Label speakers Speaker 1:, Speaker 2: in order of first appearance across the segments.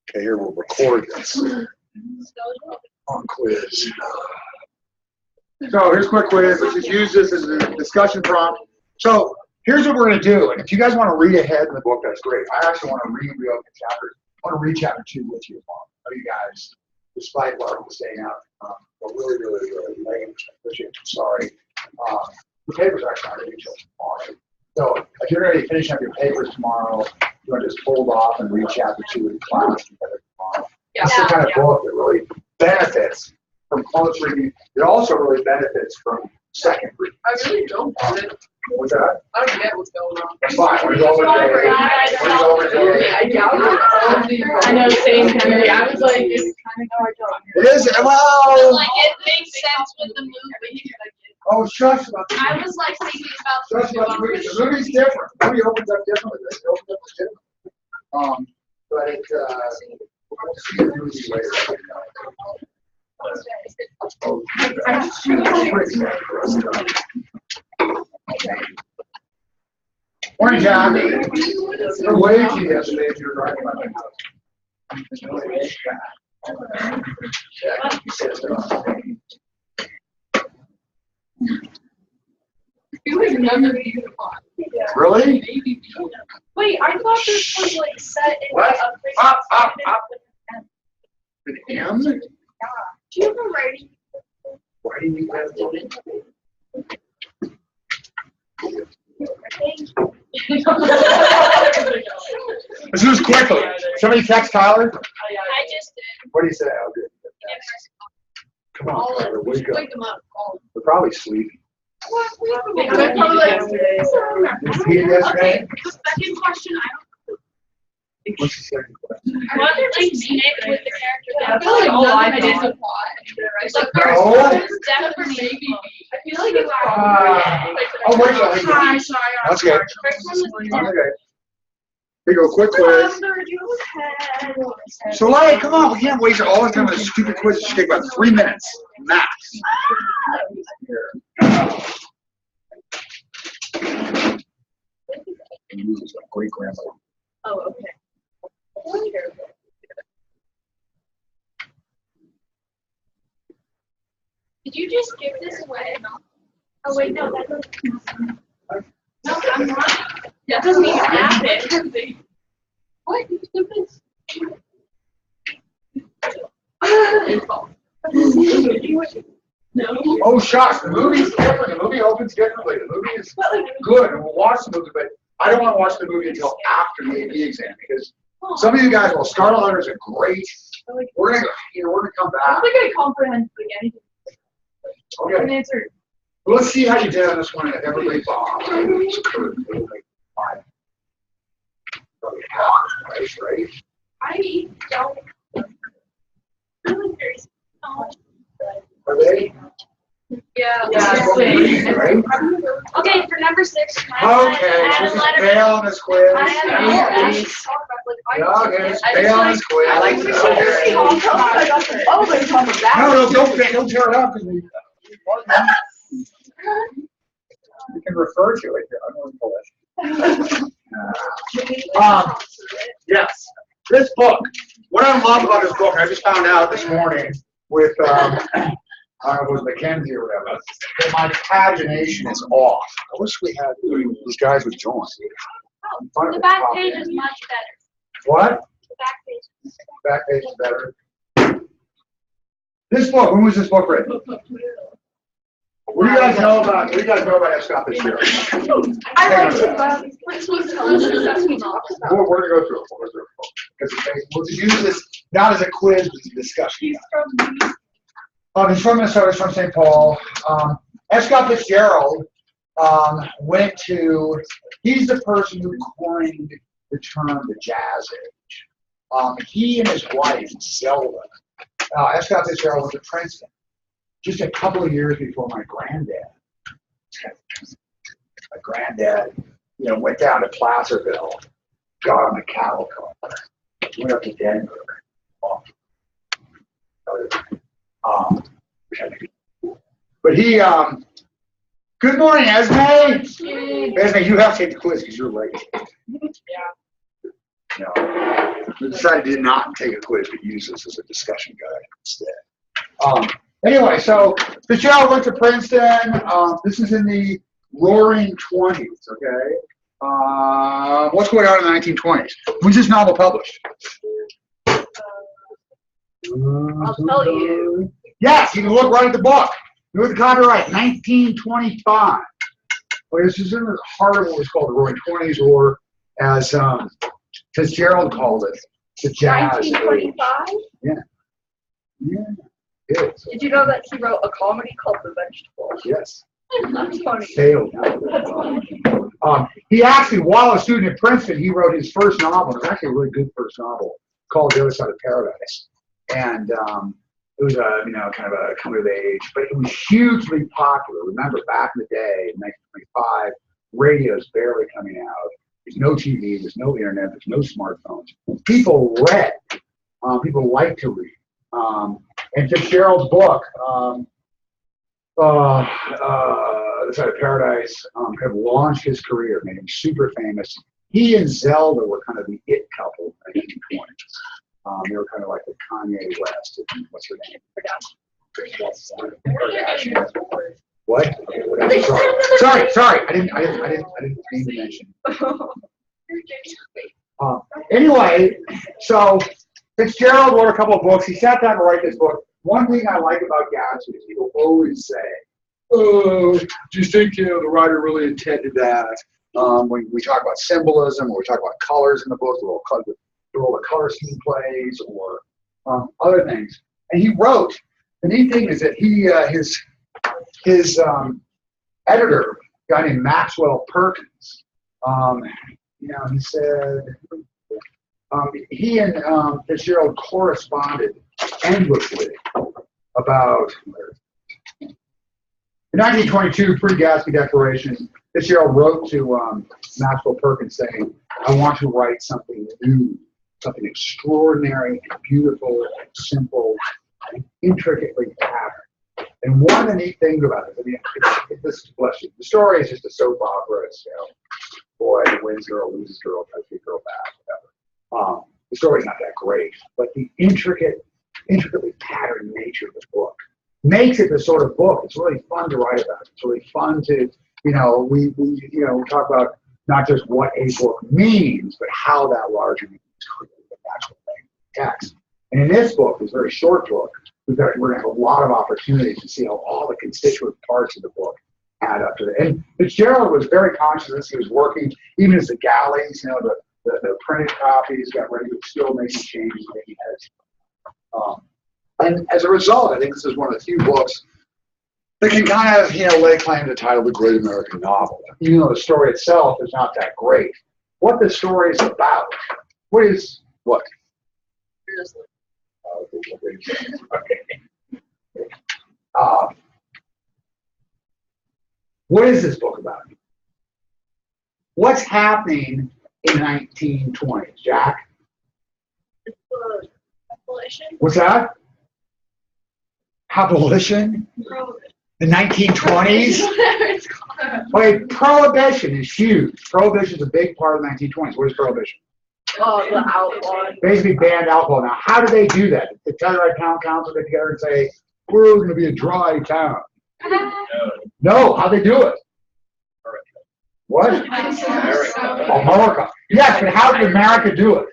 Speaker 1: Okay, here we'll record this on quiz. So here's a quick quiz. Let's just use this as a discussion prompt. So here's what we're going to do. And if you guys want to read ahead in the book, that's great. I actually want to read the chapters. I want to read chapter 2 with you tomorrow. I know you guys, despite Larkin staying out, but really late. I'm sorry. The papers are actually not ready until tomorrow. So if you're ready to finish up your papers tomorrow, you want to just hold off and read chapter 2 in class together tomorrow. Yeah. This is the kind of book that really benefits from close reading. It also really benefits from second reading.
Speaker 2: I really don't get it.
Speaker 1: What's that?
Speaker 2: I don't get what's going on.
Speaker 1: That's fine. We're going over there.
Speaker 2: I know, same Henry. I was like, it's kind of hard to.
Speaker 1: It is, well.
Speaker 3: Like, it makes sense with the movie.
Speaker 1: Oh, shush about the movie.
Speaker 3: I was like thinking about
Speaker 1: Shush about the movie. The movie's different. The movie opens up differently. It opens up differently. But it, we'll see the movie later. Morning, John. You're way too yesterday if you're driving my house. Really?
Speaker 3: Wait, I thought this was like set in
Speaker 1: What?
Speaker 3: a
Speaker 1: An M?
Speaker 3: Do you have a writing?
Speaker 1: Why do you need that? Let's do this quickly. Somebody text Tyler?
Speaker 3: I just did.
Speaker 1: What do you say? Oh, good. Come on, Tyler, wake up.
Speaker 3: Wake them up.
Speaker 1: They're probably sleeping.
Speaker 3: They're probably like,
Speaker 1: Did you see it yesterday?
Speaker 3: the second question, I
Speaker 1: What's the second question?
Speaker 3: don't. What did they connect with the character?
Speaker 2: I feel like all I did is
Speaker 3: The
Speaker 2: plot.
Speaker 3: first
Speaker 1: No.
Speaker 3: one is definitely.
Speaker 2: I feel like it's
Speaker 1: Oh, wait, wait,
Speaker 3: Hi,
Speaker 1: wait.
Speaker 3: sorry.
Speaker 1: That's good.
Speaker 3: First one was
Speaker 1: Okay. Here you go, quick quiz.
Speaker 3: under your head.
Speaker 1: So, like, come on, we can't waste all the time with a stupid quiz. It should take about 3 minutes, max. Great grandmother.
Speaker 3: Oh, okay. Did you just give this away? Oh wait, no, that doesn't. No, I'm not. That doesn't even happen. What? You give this? No.
Speaker 1: Oh, shucks, the movie's different. The movie opens differently. The movie is good, and we'll watch the movie, but I don't want to watch the movie until after the AP exam, because some of you guys, well, Scarlet Letters are great. We're gonna, we're gonna come
Speaker 2: I
Speaker 1: back.
Speaker 2: don't think I comprehend like anything.
Speaker 1: Okay.
Speaker 2: An answer.
Speaker 1: Well, let's see how you did on this one. If everybody bombed. Right?
Speaker 3: I don't. Really very small.
Speaker 1: Are they?
Speaker 2: Yeah.
Speaker 1: Right?
Speaker 3: Okay, for number 6.
Speaker 1: Okay, this is fail on this quiz.
Speaker 3: I
Speaker 1: Yeah, okay, it's fail on this quiz.
Speaker 4: I like this.
Speaker 1: Okay.
Speaker 2: Oh, they talk about that.
Speaker 1: Don't tear it up. You can refer to it here. Yes, this book. What I love about this book, I just found out this morning with with Mackenzie or whatever, that my pagination is off. I wish we had these guys would join.
Speaker 3: The back page is much better.
Speaker 1: What?
Speaker 3: The back page.
Speaker 1: Back page is better. This book. When was this book written? What do you guys know about? What do you guys know about F. Scott Fitzgerald?
Speaker 2: I like to
Speaker 1: We're gonna go through it. Because we'll just use this not as a quiz, but as a discussion. He's from Minnesota. He's from St. Paul. F. Scott Fitzgerald went to. He's the person who coined the term the Jazz Age. He and his wife Zelda. F. Scott Fitzgerald went to Princeton just a couple of years before my granddad. My granddad, went down to Placerville, got on the cattle car, went up to Denver. But he, good morning, Esme. Esme, you have to take the quiz because you're late.
Speaker 2: Yeah.
Speaker 1: We decided to not take a quiz, but use this as a discussion guide instead. Anyway, so Fitzgerald went to Princeton. This is in the Roaring 20s, okay? What's going on in the 1920s? When's this novel published?
Speaker 3: I'll tell you.
Speaker 1: Yes, you can look right at the book. Look at the copyright, 1925. Well, this is in the heart of what was called the Roaring 20s, or as Fitzgerald called it, the jazz age.
Speaker 3: 1925?
Speaker 1: Yeah. Yeah. It is.
Speaker 3: Did you know that he wrote a comedy called The Vegetables?
Speaker 1: Yes.
Speaker 3: That's funny.
Speaker 1: Failed.
Speaker 3: That's funny.
Speaker 1: He actually, while a student at Princeton, he wrote his first novel. It was actually a really good first novel called The Other Side of Paradise. And it was a, kind of a coming of age, but it was hugely popular. Remember, back in the day, in 1925, radio's barely coming out. There's no TV, there's no internet, there's no smartphones. People read. People like to read. And Fitzgerald's book, The Side of Paradise, kind of launched his career, made him super famous. He and Zelda were kind of the it couple in the 1920s. They were kind of like the Kanye West. What's her name? What? Sorry. I didn't mean to mention. Anyway, so Fitzgerald wrote a couple of books. He sat down to write this book. One thing I like about Gatsby is people always say, "Oh, do you think the writer really intended that?" When we talk about symbolism, or we talk about colors in the book, the role the color scheme plays, or other things. And he wrote. The neat thing is that his editor, a guy named Maxwell Perkins, he said he and Fitzgerald corresponded endlessly about. In 1922, pre-Gatsby Declaration, Fitzgerald wrote to Maxwell Perkins saying, "I want to write something new, something extraordinary and beautiful and simple and intricately patterned." And one of the neat things about it, bless you, the story is just a soap opera. It's, boy wins girl, loses girl, tries to get girl back, whatever. The story's not that great, but the intricately patterned nature of the book makes it the sort of book it's really fun to write about. It's really fun to, we talk about not just what a book means, but how that larger meaning is created, the actual text. And in this book, this very short book, we're going to have a lot of opportunities to see how all the constituent parts of the book add up to it. And Fitzgerald was very conscious of this. He was working, even as the galleys, the printed copies got ready, but still making changes, making edits. And as a result, I think this is one of the few books that can kind of, lay claim to the title The Great American Novel. Even though the story itself is not that great. What the story is about, what? What is this book about? What's happening in the 1920s, Jack?
Speaker 3: Abolition?
Speaker 1: What's that? Abolition? The 1920s? Okay, Prohibition is huge. Prohibition is a big part of the 1920s. What is Prohibition?
Speaker 3: Oh, the outlaw.
Speaker 1: Basically banned alcohol. Now, how do they do that? The Telluride Town Council get together and say, we're going to be a dry town. No, how they do it? What? America. Yes, but how did America do it?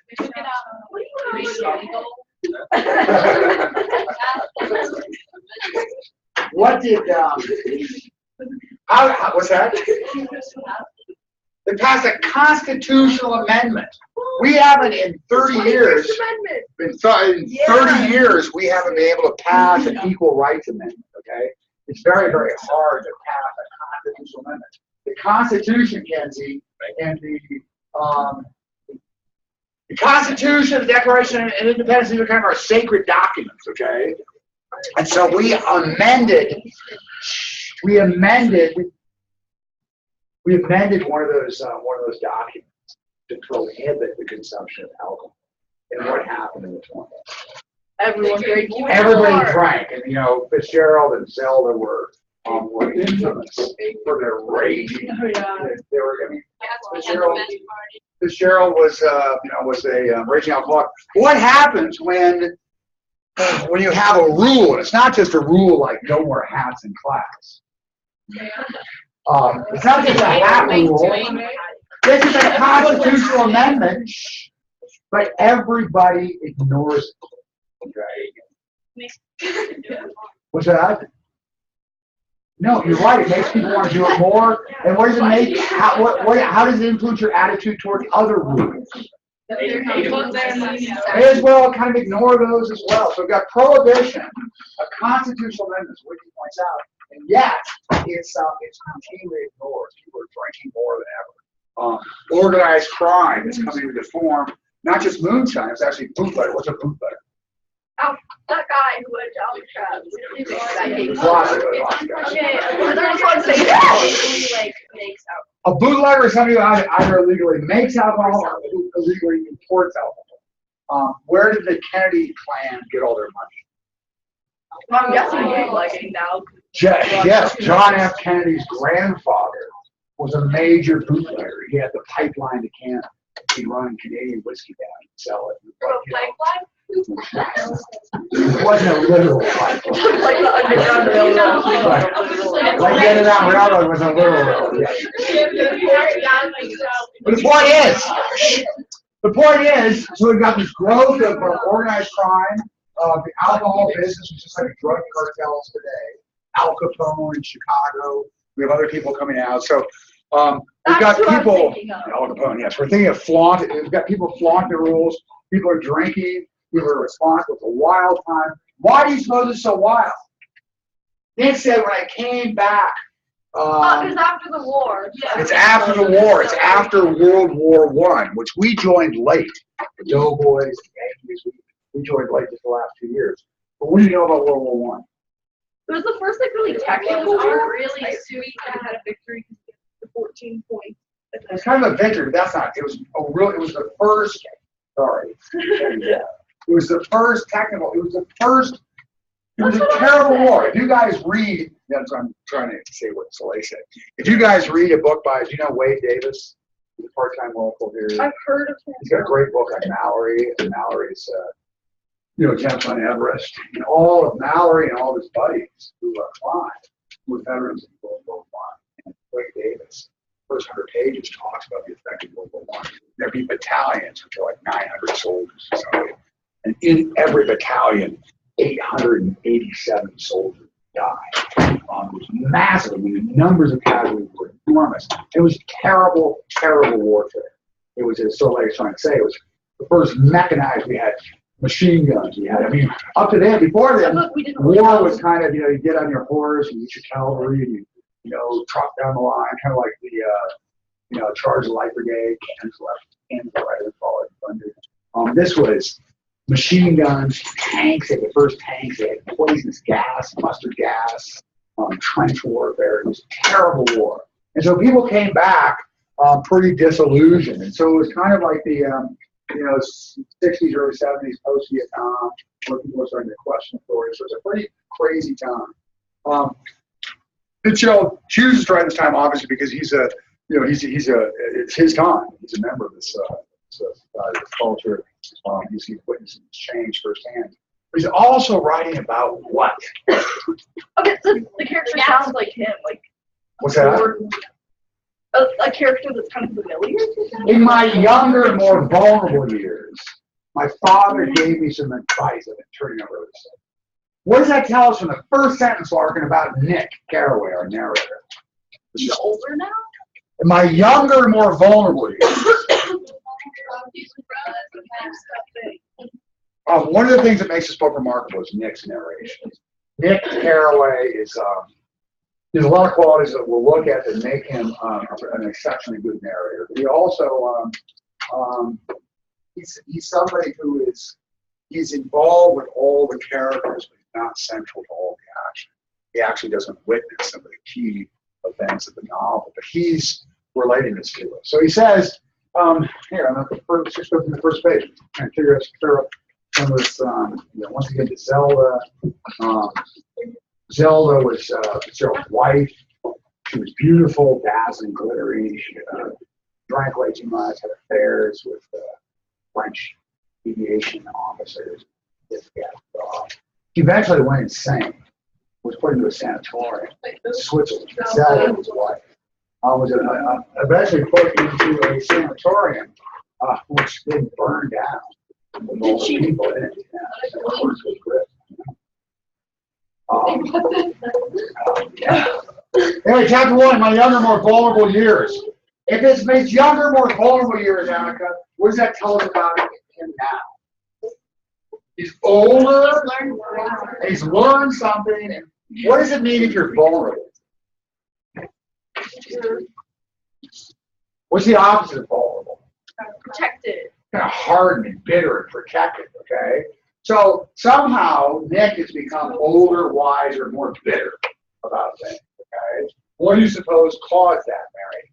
Speaker 1: What did, what's that? They passed a constitutional amendment. We haven't in 30 years, in 30 years, we haven't been able to pass an equal rights amendment, okay? It's very, very hard to pass a constitutional amendment. The Constitution, Kenzie, and the Constitution, the Declaration of Independence, these are kind of our sacred documents, okay? And so we amended one of those documents to prohibit the consumption of alcohol. And what happened in the 20s? Everybody drank, and Fitzgerald and Zelda were infamous for their raging. They were, Fitzgerald was, was a raging alcoholic. What happens when you have a rule, and it's not just a rule like no more hats in class. It's not just a hat rule. This is a constitutional amendment, but everybody ignores it. Okay? What's that? No, you're right. It makes people want to do it more. And what does it make? How does it influence your attitude toward other rules? May as well kind of ignore those as well. So we've got prohibition, a constitutional amendment, which he points out, and yet it's routinely ignored. People are drinking more than ever. Organized crime is coming into form. Not just moonshine, it's actually bootlegger. What's a bootlegger?
Speaker 3: Oh, that guy who went to Alcatraz.
Speaker 1: A bootlegger is somebody who either illegally makes alcohol or illegally imports alcohol. Where did the Kennedy clan get all their money?
Speaker 2: I'm guessing bootlegging now.
Speaker 1: Yes, John F. Kennedy's grandfather was a major bootlegger. He had the pipeline to Canada. He'd run Canadian whiskey down and sell it. It wasn't a literal pipeline.
Speaker 2: Like the Underground Railroad.
Speaker 1: Right. Like the Underground Railroad was a literal railroad, yes. But the point is, so we've got this growth of organized crime, the alcohol business, which is like a drug cartels today. Al Capone in Chicago. We have other people coming out. So we've got people. Al Capone, yes. We're thinking of flaunt. We've got people flaunt the rules. People are drinking. People are responsible. It's a wild time. Why do you suppose it's so wild? Nick said when I came back.
Speaker 3: It's after the war. Yeah.
Speaker 1: It's after the war. It's after World War I, which we joined late. The Doughboys, the Yankees, we joined late just the last 2 years. But what do you know about World War I?
Speaker 2: It was the first like really technical war. Really sweet and had a victory. The 14 points.
Speaker 1: It's kind of a victory, but that's not. It was the first. Sorry. It was the first technical. It was the first. It was a terrible war. If you guys read, that's what I'm trying to say what Soleil said. If you guys read a book by, do you know Wade Davis? He's a part-time local here.
Speaker 2: I've heard of him.
Speaker 1: He's got a great book on Mallory. And Mallory's, Jeff on Everest. And all of Mallory and all of his buddies who climbed were veterans of World War I. And Wade Davis, first 100 pages, talks about the effect of World War I. There'd be battalions, which are like 900 soldiers or something. And in every battalion, 887 soldiers died. It was massive. I mean, the numbers of casualties were enormous. It was terrible, terrible warfare. It was, as Soleil was trying to say, it was the first mechanized. We had machine guns. We had, up to then, before then, war was kind of, you get on your horse and you get your cavalry and you trot down the line, kind of like the, charge the light brigade, cannons left, cannons right, followed thunder. This was machine guns, tanks. They had the first tanks. They had poisonous gas, mustard gas, trench warfare. It was a terrible war. And so people came back pretty disillusioned. And so it was kind of like the 60s, early 70s, post-Vietnam, where people were starting to question authority. So it's a pretty crazy time. Fitzgerald chooses to write this time, obviously, because it's his time. He's a member of this culture. He's witnessing this change firsthand. But he's also writing about what?
Speaker 2: Okay, so the character sounds like him. Like
Speaker 1: what's that?
Speaker 2: A character that's kind of familiar to him.
Speaker 1: In my younger, more vulnerable years, my father gave me some advice. I've been turning over this. What does that tell us from the first sentence, Larkin, about Nick Carraway, our narrator?
Speaker 2: He's older now?
Speaker 1: In my younger, more vulnerable years. One of the things that makes this book remarkable is Nick's narration. Nick Carraway is, there's a lot of qualities that we'll look at that make him an exceptionally good narrator. But he also, he's somebody who he's involved with all the characters, but he's not central to all the action. He actually doesn't witness some of the key events of the novel, but he's relating this to us. So he says, here, I'm at the first, just go through the first page and clear up some of this, once again, to Zelda. Zelda was Fitzgerald's wife. She was beautiful, dazzling, glittering. She drank way too much, had affairs with French aviation officers. He eventually went insane, was put into a sanatorium in Switzerland. Zelda, his wife, was eventually put into a sanatorium, which then burned down. With all the people in it. Yeah, of course, it was great. Anyway, chapter 1, my younger, more vulnerable years. If it's his younger, more vulnerable years, Annika, what does that tell us about him now? He's older, and he's learned something. And what does it mean if you're vulnerable? What's the opposite of vulnerable?
Speaker 2: Protected.
Speaker 1: Kind of hardened and bitter and protected, okay? So somehow Nick has become older, wiser, more bitter about things, okay? What do you suppose caused that, Mary?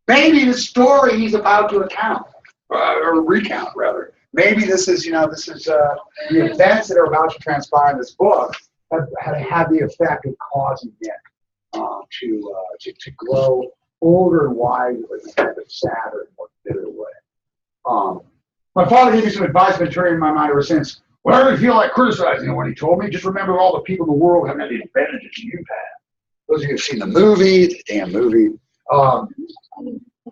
Speaker 1: Maybe the story he's about to account, or recount, rather. Maybe this is, the events that are about to transpire in this book have had the effect of causing Nick to grow older and wiser, but in kind of a sadder and more bitter way. My father gave me some advice I've been turning in my mind ever since. Whenever you feel like criticizing him, when he told me, just remember all the people in the world haven't had the advantages you've had. Those of you who've seen the movie, the damn movie,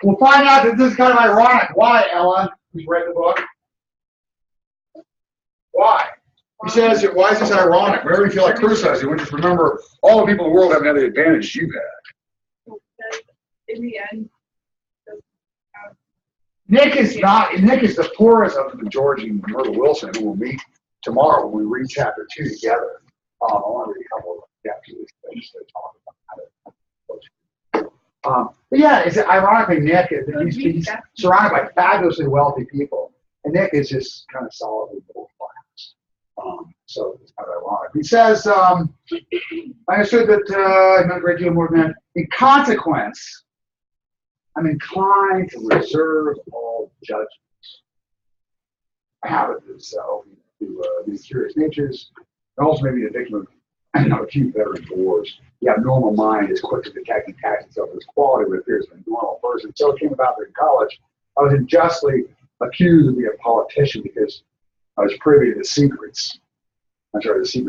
Speaker 1: we'll find out that this is kind of ironic. Why, Ella, who's read the book? Why? He says, why is this ironic? Whenever you feel like criticizing him, just remember all the people in the world haven't had the advantages you've had.
Speaker 2: In the end,
Speaker 1: Nick is the poorest of the George and Myrtle Wilson, who we'll meet tomorrow when we read chapter 2 together. I want to read a couple of chapters to talk about how to. But yeah, it's ironically Nick he's surrounded by fabulously wealthy people, and Nick is just kind of solidly middle class. So it's kind of ironic. He says, I understood that not a great deal more than that. In consequence, I'm inclined to reserve all judgments. I have it to these curious natures, and also maybe the victim of a few veteran bores. The abnormal mind is quick to detect and attach itself to this quality what appears to be a normal person. So it came about that in college, I was unjustly accused of being a politician because I was privy to the secret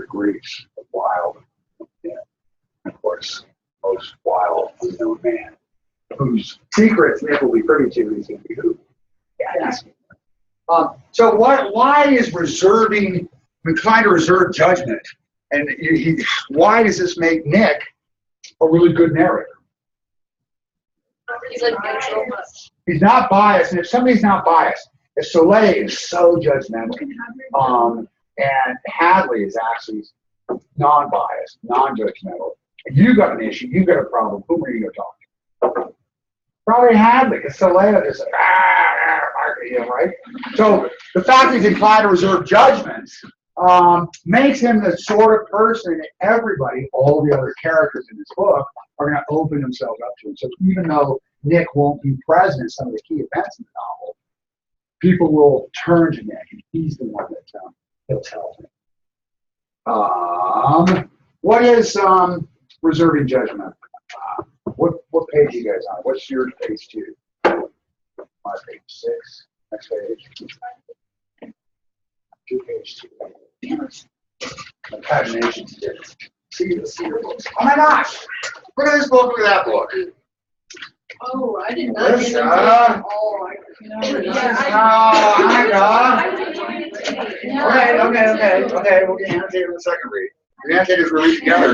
Speaker 1: griefs of wild, and of course, most wild, unknown man, whose secrets Nick will be privy to. He's going to be who? Yeah, ask me. So why is trying to reserve judgment, and why does this make Nick a really good narrator?
Speaker 2: he's like neutral.
Speaker 1: He's not biased, and if somebody's not biased, if Soleil is so judgmental, and Hadley is actually non-biased, non-judgmental, and you've got an issue, you've got a problem, who are you going to talk to? Probably Hadley, because Soleil is like, right? So the fact that he's inclined to reserve judgments makes him the sort of person that everybody, all the other characters in this book, are going to open themselves up to him. So even though Nick won't be present in some of the key events in the novel, people will turn to Nick, and he's the one that he'll tell them. What is reserving judgment? What page are you guys on? What's your page 2? My page 6. Next page. 2 page 2. The pagination's different. See your books. Oh my gosh! Look at this book, look at that book.
Speaker 2: Oh, I did not get into all.
Speaker 1: Okay. We'll get annotated in the second read. The annotators will read together.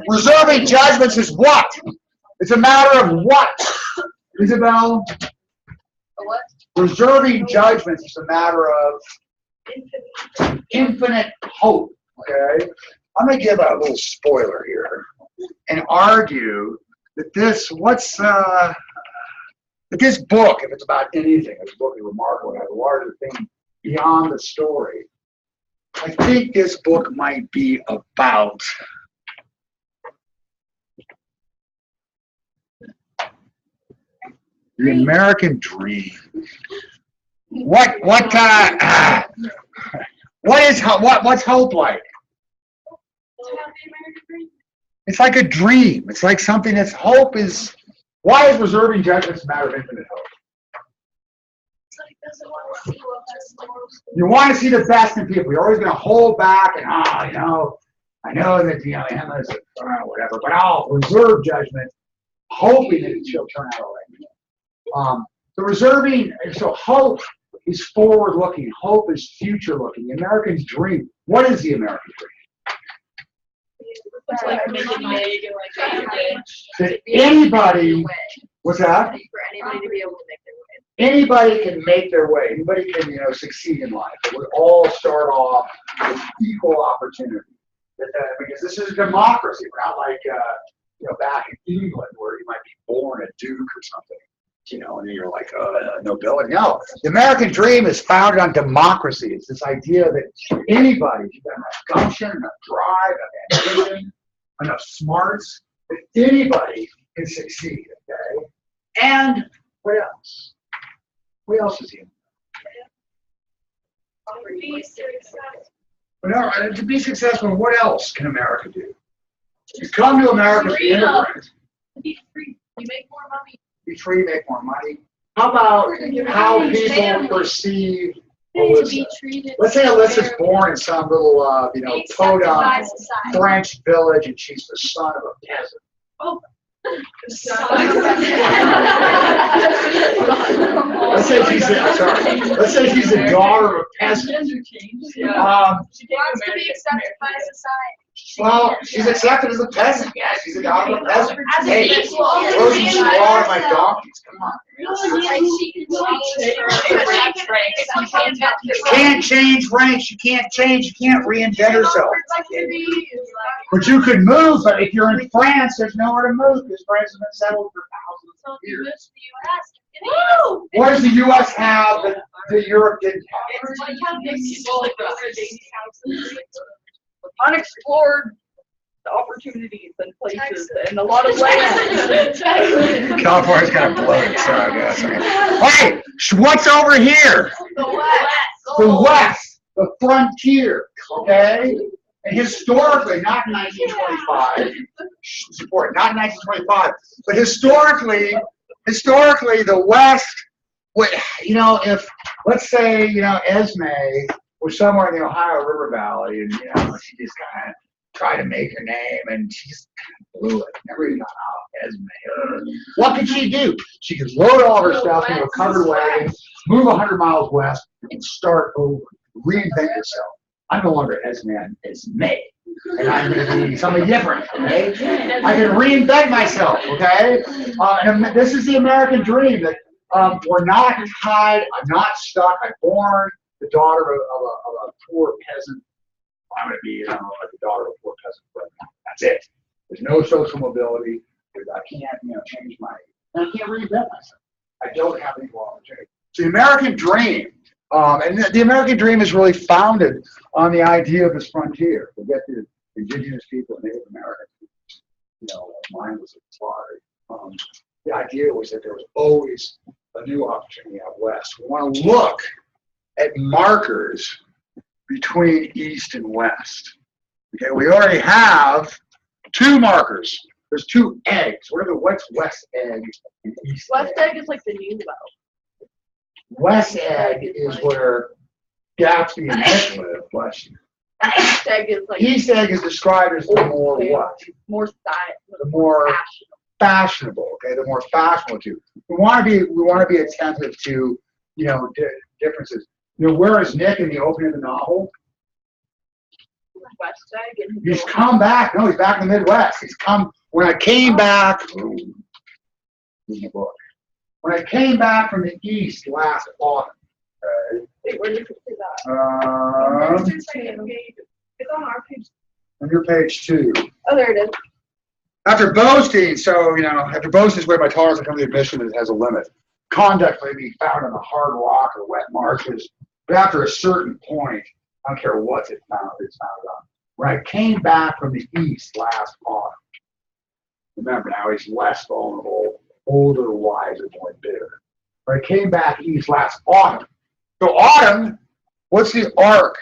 Speaker 1: Reserving judgments is what? It's a matter of what? Isabel?
Speaker 2: What?
Speaker 1: Reserving judgments is a matter of infinite hope. Okay? I'm going to give a little spoiler here and argue that this book, if it's about anything, this book is remarkable and has a larger thing beyond the story. I think this book might be about the American dream. What's hope like? It's like a dream. It's like something that's hope is. Why is reserving judgment a matter of infinite hope? You want to see the best in people. You're always going to hold back and, I know that, Emma's, whatever, but I'll reserve judgment, hoping that she'll turn out all right. The reserving, so hope is forward-looking. Hope is future-looking. The American's dream. What is the American dream?
Speaker 2: It's like making big and like
Speaker 1: That anybody, what's that?
Speaker 2: for anybody to be able to make their way.
Speaker 1: Anybody can make their way. Anybody can, succeed in life. But we all start off with equal opportunity. Because this is democracy. We're not like, back in England where you might be born a duke or something, and then you're like, nobility. No, the American dream is founded on democracy. It's this idea that anybody, if you've got enough gumption, enough drive, enough ambition, enough smarts, that anybody can succeed, okay? And what else? What else is here? To be successful, what else can America do? You come to America as an immigrant.
Speaker 2: Be free. You make more money.
Speaker 1: Be free, make more money. How about how people perceive Alyssa? Let's say Alyssa's born in some little, podunk French village, and she's the son of a peasant.
Speaker 2: Oh.
Speaker 1: Let's say she's the daughter of a peasant.
Speaker 2: She wants
Speaker 3: to be accepted by society.
Speaker 1: Well, she's accepted as a peasant. Yeah, she's a daughter of a peasant.
Speaker 3: As a
Speaker 1: Hey,
Speaker 3: equal.
Speaker 1: throw some straw on my donkeys. Come on.
Speaker 3: Like she can
Speaker 1: You can't change ranks. You can't change. You can't reinvent yourself. But you could move. But if you're in France, there's nowhere to move because France has been settled for thousands of years. What does the U.S. have that Europe didn't have?
Speaker 2: Unexplored opportunities and places and a lot of land.
Speaker 1: California's kind of bloated, so I guess. Okay, what's over here? The West, the frontier, okay? And historically, not in 1925, support, not in 1925, but historically, the West, if, let's say, Esme was somewhere in the Ohio River Valley, and, she just kind of tried to make her name, and she just kind of blew it. Never even got out, Esme. What could she do? She could load all of her stuff into a covered wagon, move 100 miles west, and start over, reinvent yourself. I'm no longer Esme, I'm Esme. And I'm going to be something different, okay? I can reinvent myself, okay? And this is the American dream, that we're not tied, I'm not stuck, I'm born the daughter of a poor peasant. I'm going to be, like the daughter of a poor peasant. That's it. There's no social mobility. I can't, change I can't reinvent myself. I don't have any opportunity. So the American dream, and the American dream is really founded on the idea of this frontier. Forget the indigenous people and Native Americans, mindless slaughtered. The idea was that there was always a new opportunity out west. We want to look at markers between east and west. Okay, we already have two markers. There's two eggs. What's west egg and east
Speaker 2: West
Speaker 1: egg?
Speaker 2: Egg is like the new well.
Speaker 1: West egg is where Gatsby and Nick live. Bless you.
Speaker 2: East Egg is like
Speaker 1: East egg is described as the more what?
Speaker 2: more style.
Speaker 1: The more fashionable. Okay, the more fashionable too. We want to be attentive to differences. Where is Nick in the opening of the novel?
Speaker 2: West Egg. And
Speaker 1: He's come back. No, he's back in the Midwest. When I came back, in the book. When I came back from the East last autumn.
Speaker 2: Wait, where did you see that? It's on our page.
Speaker 1: On your page 2.
Speaker 2: Oh, there it is.
Speaker 1: After boasting, after boasting is where my tolerance to come to admission has a limit. Conduct may be found on the hard rock or wet marshes, but after a certain point, I don't care what it's found on. When I came back from the East last autumn, remember now he's less vulnerable, older, wiser, more bitter. When I came back East last autumn. So autumn, what's the arc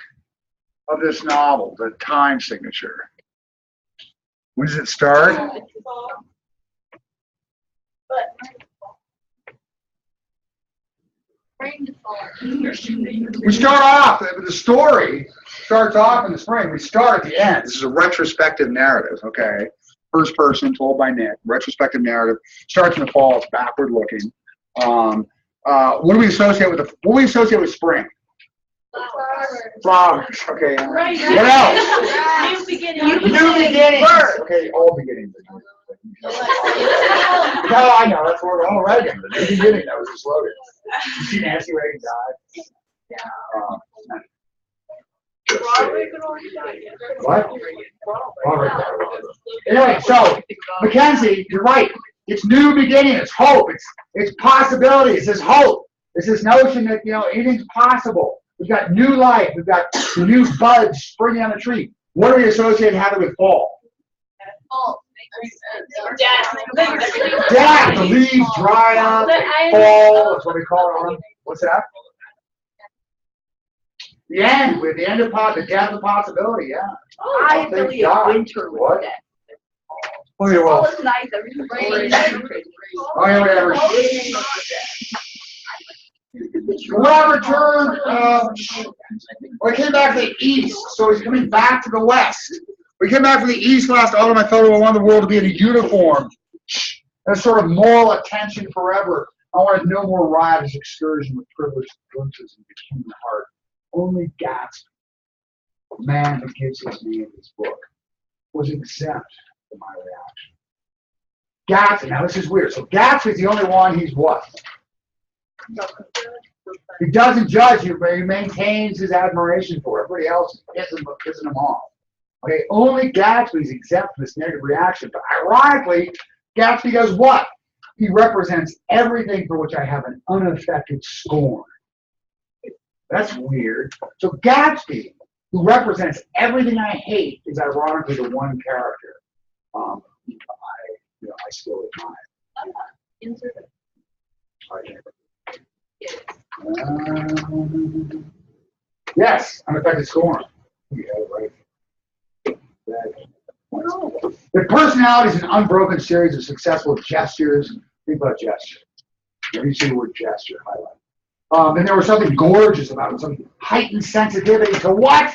Speaker 1: of this novel, the time signature? When does it start?
Speaker 3: But rain to fall.
Speaker 1: We start off, the story starts off in the spring. We start at the end. This is a retrospective narrative, okay? First person, told by Nick. Retrospective narrative. Starts in the fall. It's backward looking. What do we associate with spring? Flowers. Okay.
Speaker 3: Right.
Speaker 1: What else?
Speaker 3: New beginning.
Speaker 1: New beginnings. Okay, all beginnings. No, I know. That's what we're all writing. The new beginning. That was the slogan. You see Nancy Reagan died? What? Anyway, so Mackenzie, you're right. It's new beginning. It's hope. It's possibilities. It's hope. It's this notion that anything's possible. We've got new life. We've got new buds springing on the tree. What do we associate having with fall? Death. The leaves dry up. Fall. That's what we call it. What's that? The end. With the end of the death of possibility. Yeah.
Speaker 2: I affiliate winter with
Speaker 1: What?
Speaker 2: that.
Speaker 1: Oh, yeah,
Speaker 2: Fall
Speaker 1: well.
Speaker 2: is nice. Everything's rain.
Speaker 1: Oh, yeah, whatever. Whoever turned, well, he came back to the east, so he's coming back to the west. We came back from the east last autumn. I felt I wanted the world to be in a uniform. That sort of moral attention forever. I wanted no more riotous excursion with privileged glimpses into the human heart. Only Gatsby, the man who gives his name to this book, was exempt from my reaction. Gatsby, now this is weird. So Gatsby's the only one he's what? He doesn't judge you, but he maintains his admiration for it. Everybody else is pissing him off. Okay, only Gatsby's exempt from this negative reaction. But ironically, Gatsby does what? He represents everything for which I have an unaffected scorn. That's weird. So Gatsby, who represents everything I hate, is ironically the one character I still admire. Yes, unaffected scorn. Yeah, right. The personality is an unbroken series of successful gestures. Think about gesture. You see the word gesture highlight. And there was something gorgeous about it, some heightened sensitivity to what?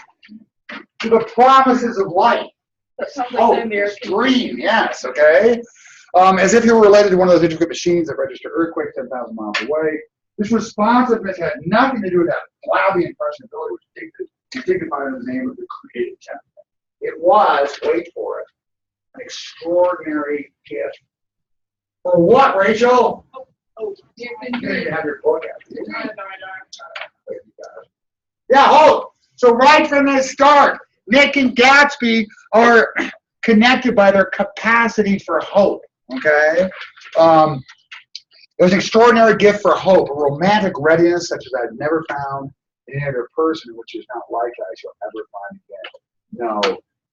Speaker 1: To the promises of life.
Speaker 2: That sounds like the American
Speaker 1: dream, yes, okay. As if you were related to one of those intricate machines that register earthquakes 10,000 miles away. This responsiveness had nothing to do with that flabby impressionability which dignified in the name of the creative template. It was, wait for it, an extraordinary gift. For what, Rachel? You need to have your book out. Yeah, hope. So right from the start, Nick and Gatsby are connected by their capacity for hope. Okay? It was an extraordinary gift for hope, a romantic readiness such as I've never found in any other person, which is not like I shall ever find again. No,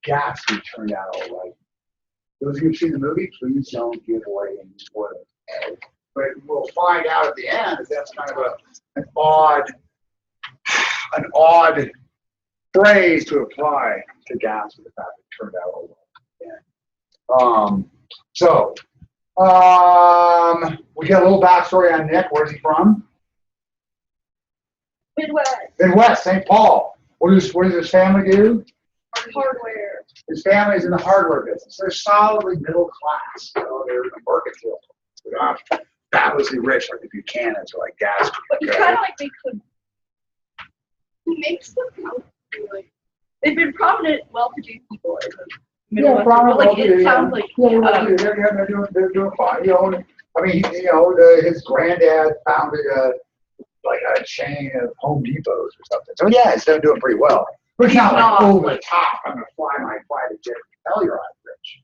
Speaker 1: Gatsby turned out all right. Those of you who've seen the movie, please don't give away any spoilers. But we'll find out at the end that that's kind of an odd phrase to apply to Gatsby, the fact it turned out all right. We get a little backstory on Nick. Where's he from?
Speaker 2: Midwest.
Speaker 1: Midwest, St. Paul. What does his family do?
Speaker 2: Hardware.
Speaker 1: His family is in the hardware business. They're solidly middle class. They're in the mercantile. They're not fabulously rich like the Buchanans or like Gatsby.
Speaker 2: But it's kind of like they could. Who makes them out? They've been prominent, well-to-do people in the Midwest. Like it sounds like.
Speaker 1: They're doing fine. His granddad founded a chain of Home Depots or something. So yeah, he's doing pretty well. But it's not like over the top. I'm gonna fly my private jet and tell you're rich.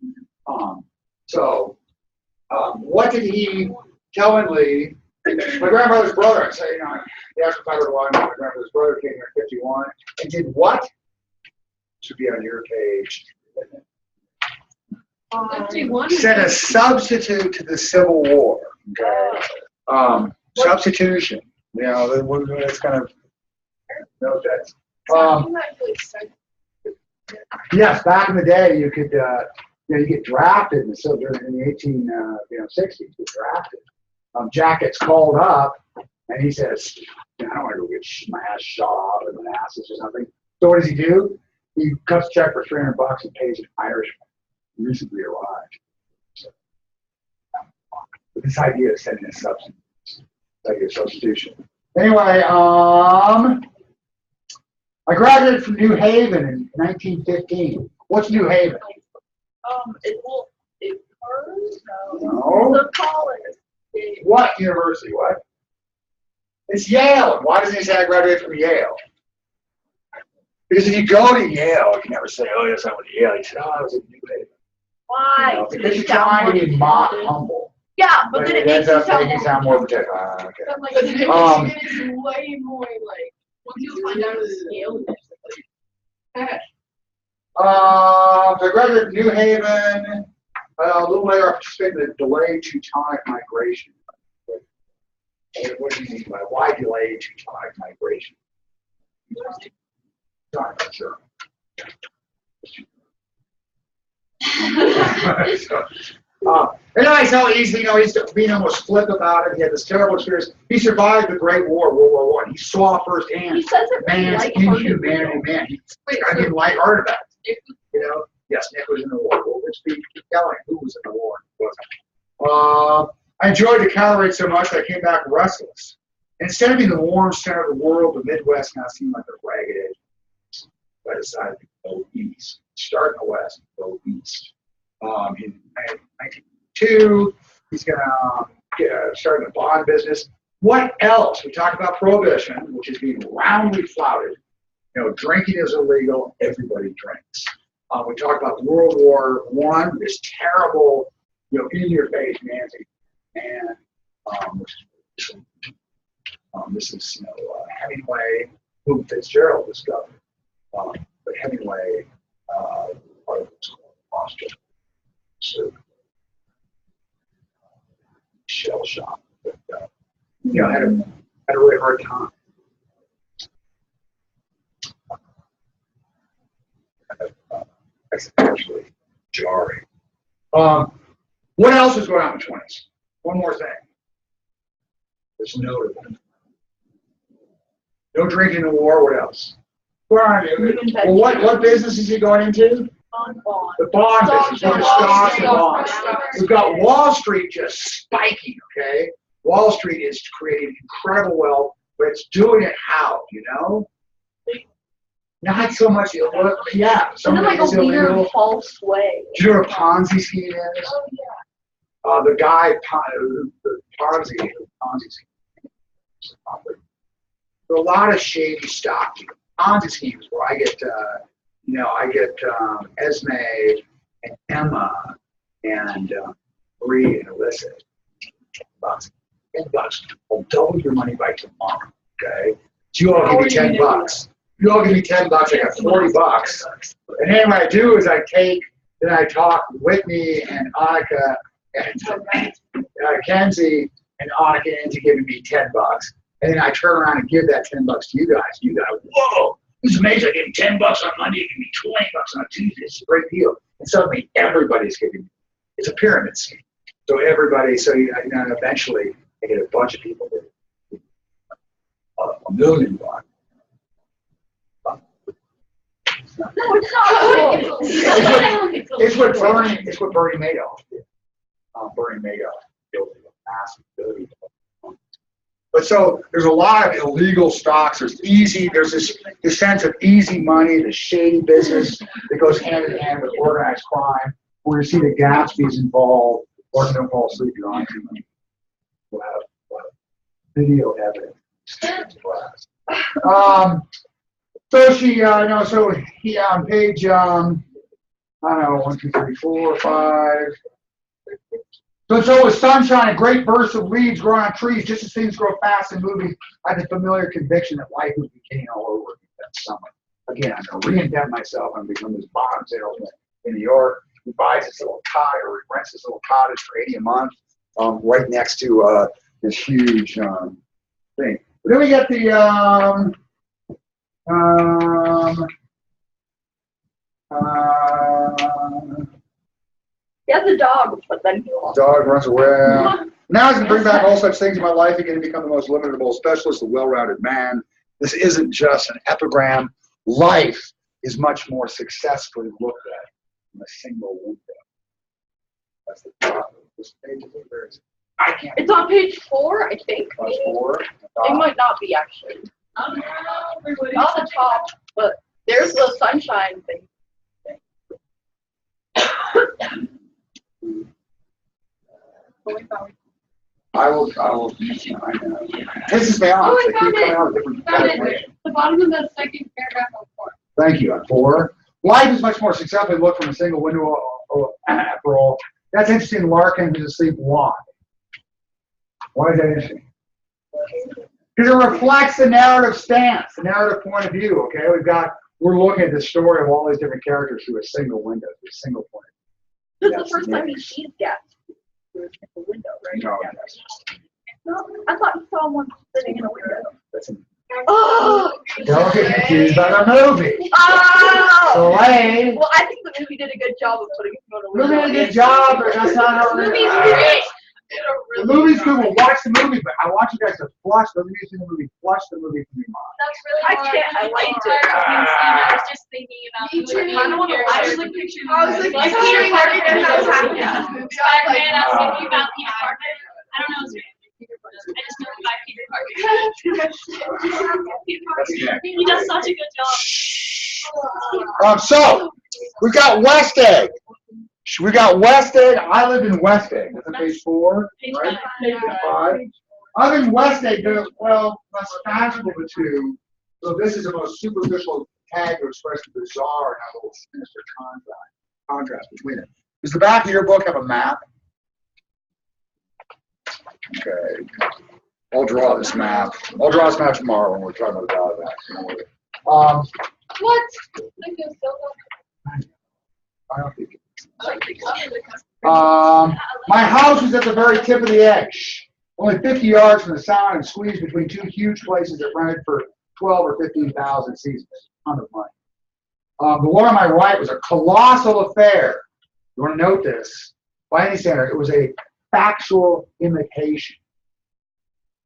Speaker 1: What did he tellingly? My grandmother's brother. I say, he asked if I would lie. My grandmother's brother came here in '51 and did what? Should be on your page.
Speaker 3: 51.
Speaker 1: Said a substitute to the Civil War. Okay. Substitution. It's kind of no that. Yes, back in the day, you could you get drafted, and so during the 60s, you get drafted. Jack gets called up, and he says, I don't want to go get my ass shot off in Manassas or something. So what does he do? He cuts a check for $300 and pays an Irishman who recently arrived. So, with this idea of sending a substitute, idea of substitution. Anyway, I graduated from New Haven in 1915. What's New Haven? No.
Speaker 2: The college.
Speaker 1: What university? What? It's Yale. Why doesn't he say I graduated from Yale? Because if you go to Yale, you can never say, oh, yes, I went to Yale. You say, oh, I was at New Haven.
Speaker 2: Why?
Speaker 1: Because you're trying to be mock humble.
Speaker 2: Yeah, but then it
Speaker 1: ends
Speaker 2: makes
Speaker 1: up
Speaker 2: you
Speaker 1: making you sound more protected. Okay.
Speaker 3: But like, it's way more like, once you find out the scale,
Speaker 1: So I graduated from New Haven. A little later, I participated in the delayed Teutonic migration. What do you mean by why delayed Teutonic migration? Not sure. Anyway, so he's being almost flip about it. He had this terrible experience. He survived the Great War, World War I. He saw firsthand
Speaker 2: He says it
Speaker 1: man's inhumanity. Man, I mean, lighthearted about it. Yes, Nick was in the war. Well, let's keep telling who was in the war. I enjoyed the calorie so much I came back restless. Instead of being the warm center of the world, the Midwest now seemed like a ragged edge. I decided to go east. Start in the west, go east. In 1992, he's going to start in the bond business. What else? We talked about prohibition, which is being roundly flouted. Drinking is illegal. Everybody drinks. We talked about World War I, this terrible, in-your-face Nancy, and this is Hemingway, whom Fitzgerald discovered. But Hemingway, part of this monster, so shell shock, but had a really hard time. That's actually jarring. What else was going on in the 20s? One more thing. There's no drinking in the war. What else? Well, what business is he going into? The bond business. The stocks and bonds. We've got Wall Street just spiking. Okay, Wall Street is creating incredible wealth, but it's doing it how? Not so much illegal. Yeah, some of it is illegal.
Speaker 2: False way.
Speaker 1: Do you know what a Ponzi scheme is?
Speaker 3: oh yeah.
Speaker 1: The guy, the Ponzi scheme. So a lot of shady stock Ponzi schemes where I get, Esme and Emma and Marie and Alyssa. $10. I'll double your money by tomorrow. Okay, so you all give me $10. You all give me $10. I got $40. And then what I do is I talk Whitney and Annika and Kenzie and Annika into giving me $10. And then I turn around and give that $10 to you guys. You guys, whoa, this is amazing. I gave you $10 on Monday, you give me $20 on Tuesday. It's a great deal. And suddenly everybody's giving me. It's a pyramid scheme. So eventually I get a bunch of people that $1 million.
Speaker 2: No, it's not.
Speaker 1: It's what Bernie Madoff did. Bernie Madoff built a massive billion. But so there's a lot of illegal stocks. There's this sense of easy money, the shady business that goes hand in hand with organized crime. Where you see the Gatsby's involved, or don't fall asleep, you're on too much. We'll have video evidence. So he on page, 1, 2, 3, 4, 5. So with sunshine and great bursts of leaves growing on trees, just as things grow fast in movies, I had the familiar conviction that life was beginning all over again that summer. Again, I'm going to reinvent myself and become this bottom salesman in New York. He buys this little cottage, or he rents this little cottage for $80 a month, right next to this huge thing. But then we get the
Speaker 2: He has a dog, but then he lost.
Speaker 1: Dog runs away. Now I can bring back all such things in my life again and become the most limitable specialist, a well-rounded man. This isn't just an epigram. Life is much more successfully looked at from a single window. That's the top of this page. I can't.
Speaker 2: It's on page 4, I think.
Speaker 1: Page 4.
Speaker 2: It might not be actually. Not the top, but there's the sunshine thing.
Speaker 1: I will. I know. This is balanced.
Speaker 3: Oh, I
Speaker 1: They keep
Speaker 3: found
Speaker 1: coming
Speaker 3: it.
Speaker 1: out with different
Speaker 3: Found it.
Speaker 1: information.
Speaker 3: The bottom of the second paragraph on 4.
Speaker 1: Thank you. On 4. Life is much more successfully looked from a single window. After all, that's interesting. Larkin is asleep. Why? Why is that interesting? Because it reflects the narrative stance, the narrative point of view. Okay, we're looking at the story of all these different characters through a single window, through a single point of
Speaker 2: This is the first time he sees Gatsby through a window, right?
Speaker 1: view. No,
Speaker 2: No, I thought you saw one sitting in a window.
Speaker 1: that's an,
Speaker 2: Oh!
Speaker 1: don't get confused by the movie.
Speaker 2: Oh!
Speaker 1: Soleil.
Speaker 2: Well, I think the movie did a good job of putting him on a window.
Speaker 1: Movie did a good job, but that's not how
Speaker 3: The
Speaker 1: it
Speaker 3: movie's
Speaker 1: is.
Speaker 3: great.
Speaker 1: The movie's good. We'll watch the movie, but I want you guys to flush the movie. The movie, flush the movie from your mind.
Speaker 3: That's really
Speaker 2: I
Speaker 3: hard.
Speaker 2: can't, I liked it.
Speaker 3: I was just thinking about
Speaker 2: Me
Speaker 3: the
Speaker 2: too.
Speaker 3: movie.
Speaker 2: I don't wanna
Speaker 3: I
Speaker 2: watch
Speaker 3: was
Speaker 2: it.
Speaker 3: like picturing
Speaker 2: I was like,
Speaker 3: Peter
Speaker 2: Peter
Speaker 3: Parker
Speaker 2: Parker
Speaker 3: and
Speaker 2: has
Speaker 3: how
Speaker 2: happened.
Speaker 3: happy. Spider-Man, I was thinking about Peter Parker. I don't know his name. I just know him by Peter Parker. He does such a good job.
Speaker 1: So we've got West Egg. We got West Egg. I live in West Egg. That's on page 4,
Speaker 3: Page
Speaker 1: right?
Speaker 3: 5.
Speaker 1: 5. I live in West Egg. Well, that's fashionable of the two. So this is the most superficial tag to express the bizarre and a little sinister contrast between it. Does the back of your book have a map? Okay. I'll draw this map. I'll draw this map tomorrow when we're talking about the vaccine.
Speaker 3: What? I feel so
Speaker 1: I don't think my house is at the very tip of the edge, only 50 yards from the sound and squeezed between two huge places that rented for 12 or 15,000 seasons. A ton of money. The one on my right was a colossal affair. You want to note this? By any standard, it was a factual imitation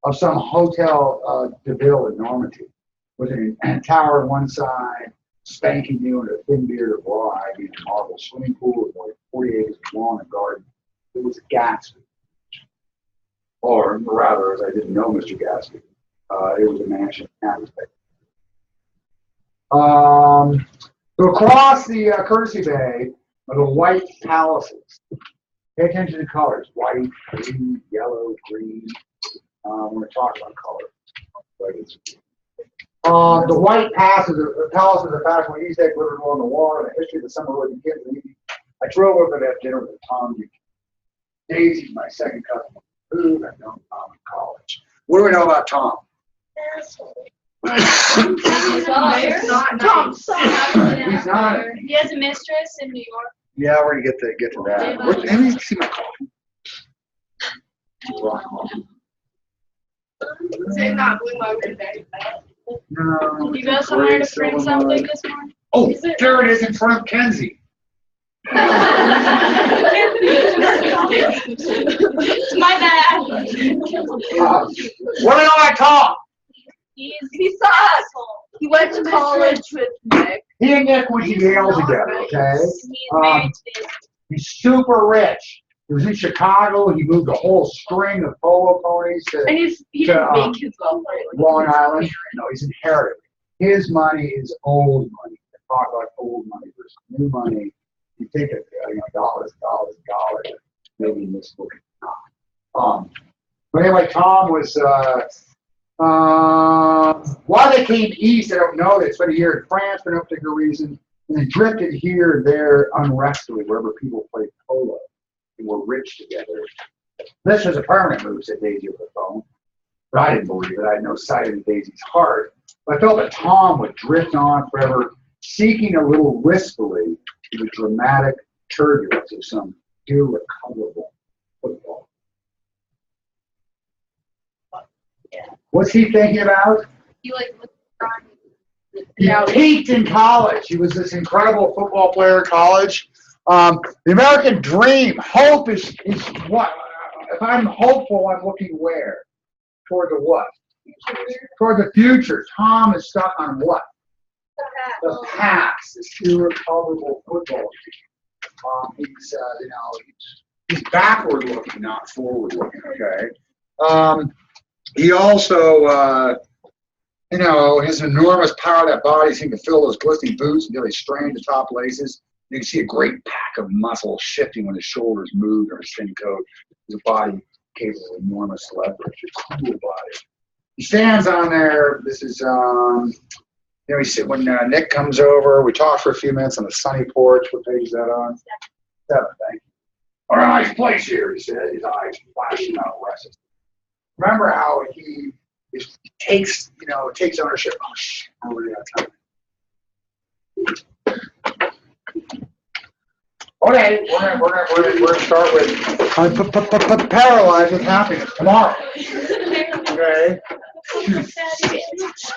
Speaker 1: of some hotel de ville in Normandy, with a tower on one side, spanking new and a thin bearded bride in a marble swimming pool with more than 40 acres of lawn and garden. It was Gatsby. Or rather, as I didn't know Mr. Gatsby, it was a mansion in Atmosphere. So across the Courtesy Bay are the white palaces. Pay attention to colors: white, green, yellow, green. We're going to talk about color. The white palaces are fashionable East Egg living along the water, the history of the summer living kids. I drove over to have dinner with Tom. Daisy's my second cousin. Who I've known Tom in college. What do we know about Tom?
Speaker 3: He's not
Speaker 2: Tom's
Speaker 1: He's not.
Speaker 3: He has a mistress in New York.
Speaker 1: Yeah, we're gonna get to that. Let me see my coffee.
Speaker 2: Say not blue my today.
Speaker 1: No.
Speaker 3: Did you go somewhere to print something this morning?
Speaker 1: Oh, there it is in front of Kenzie.
Speaker 3: My bad.
Speaker 1: What do I know about Tom?
Speaker 3: He
Speaker 2: Sucks.
Speaker 3: successful.
Speaker 2: He went to college with Nick.
Speaker 1: He and Nick went to Yale together, okay?
Speaker 3: He's married to this.
Speaker 1: He's super rich. He was in Chicago. He moved a whole string of polo ponies to
Speaker 2: And he didn't make his wealth.
Speaker 1: Long Island. No, he's inherited. His money is old money. They talk about old money versus new money. You think of dollars, maybe in this book it's not. But anyway, Tom was why they came east, I don't know. They spent a year in France for no particular reason, and they drifted here and there unrestfully wherever people played polo and were rich together. This was a permanent move, said Daisy over the phone. But I didn't believe it. I had no sight in Daisy's heart. But I felt that Tom would drift on forever, seeking a little wistfully to the dramatic turbulence of some irrecoverable football. What's he thinking about?
Speaker 3: He looked
Speaker 1: He peaked in college. He was this incredible football player in college. The American dream, hope is what? If I'm hopeful, I'm looking where? Toward the what? Toward the future. Tom is stuck on what? The past. This irrecoverable football team. He's backward looking, not forward looking. Okay. He also, his enormous power of that body seemed to fill those glistening boots until he strained the top laces. You can see a great pack of muscle shifting when his shoulders moved or his thin coat. His body capable of enormous leverage. A cool body. He stands on there. This is, when Nick comes over, we talk for a few minutes on the sunny porch. What page is that on? 7, thank you. All right, nice place here, he said, his eyes flashing out restless. Remember how he takes ownership. Oh, shit, I'm already out of time. Okay, we're gonna start with paralyzed with happiness tomorrow. Okay.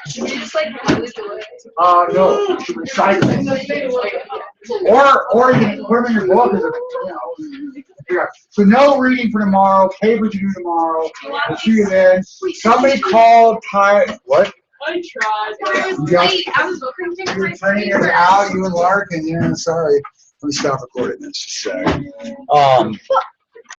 Speaker 3: Should we just like really do it?
Speaker 1: No, recycling. Or you can put them in your book as a, yeah. So no reading for tomorrow. Pay what you do tomorrow. We'll see you then. Somebody called Ty. What?
Speaker 3: I tried. I was
Speaker 1: Yeah.
Speaker 3: late. I was looking for
Speaker 1: Your
Speaker 3: my
Speaker 1: training is out. You and Larkin. Yeah, sorry. Let me stop recording this. Just a second.